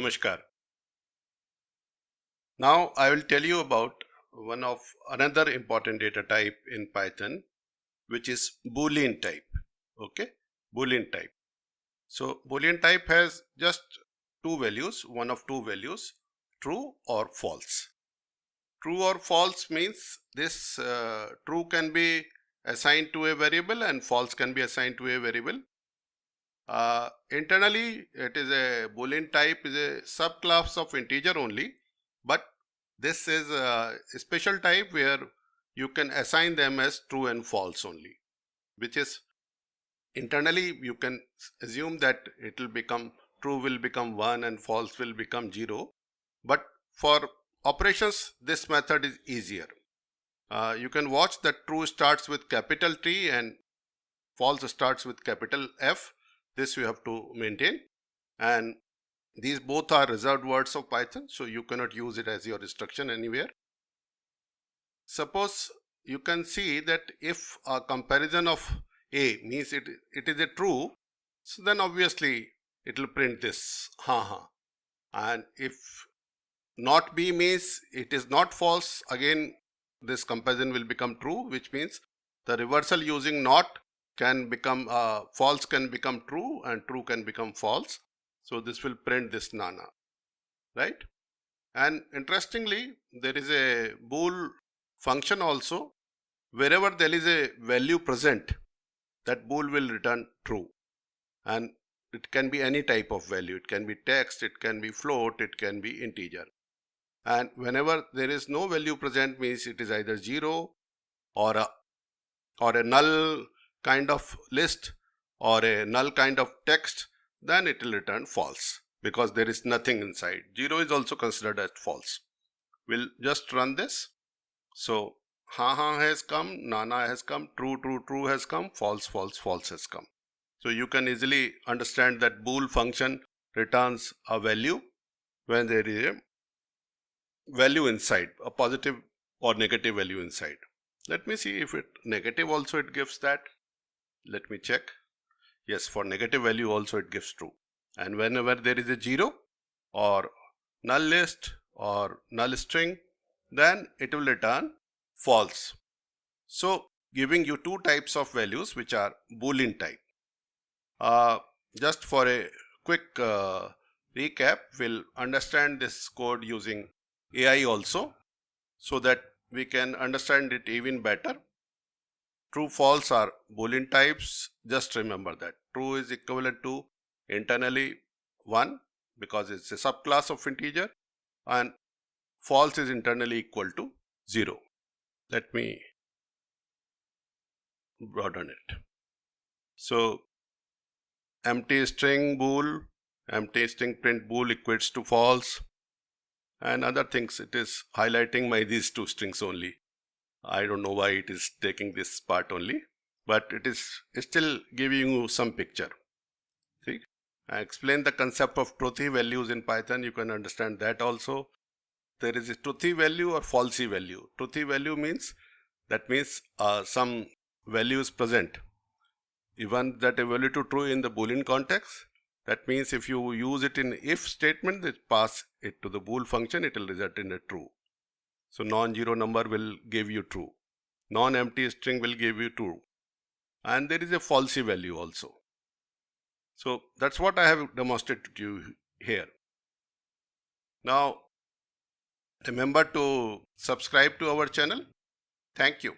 Namaskar. Now I will tell you about another important data type in Python, which is Boolean type. Okay, Boolean type. So Boolean type has just two values, one of two values, true or false. True or false means this true can be assigned to a variable and false can be assigned to a variable. Internally, it is a Boolean type is a subclass of integer only, but this is a special type where you can assign them as true and false only, which is internally you can assume that it will become true will become 1 and false will become 0, but for operations this method is easier. You can watch that true starts with capital T and false starts with capital F. This you have to maintain, and these both are reserved words of Python, so you cannot use it as your instruction anywhere. Suppose you can see that if a comparison of A means it is a true, so then obviously it will print this and if not B means it is not false, again this comparison will become true, which means the reversal using not can become false can become true and true can become false. So this will print this Nana, right? And interestingly, there is a bool function also. Wherever there is a value present, that bool will return true, and it can be any type of value. It can be text, it can be float, it can be integer. And whenever there is no value present means it is either 0 or a null kind of list or a null kind of text, then it will return false because there is nothing inside. 0 is also considered as false. We'll just run this. So has come, Nana has come, true has come, false has come. So you can easily understand that bool function returns a value when there is a value inside, a positive or negative value inside. Let me see if it negative also it gives that. Let me check. Yes, for negative value also it gives true. And whenever there is a 0 or null list or null string, then it will return false. So giving you two types of values which are Boolean type. Just for a quick recap, we'll understand this code using AI also, so that we can understand it even better. True, false are Boolean types. Just remember that true is equivalent to internally 1 because it's a subclass of integer, and false is internally equal to 0. Let me broaden it. So empty string bool, empty string print bool equates to false, and other things it is highlighting these two strings only. I don't know why it is taking this part only, but it is still giving you some picture. See, I explained the concept of truthy values in Python. You can understand that also. There is a truthy value or falsy value. Truthy value means some value is present. Even that a value to true in the Boolean context. That means if you use it in if statement, it pass it to the bool function, it will result in a true. So non-zero number will give you true. Non-empty string will give you true. And there is a falsy value also. So that's what I have demonstrated to you here. Now, remember to subscribe to our channel. Thank you.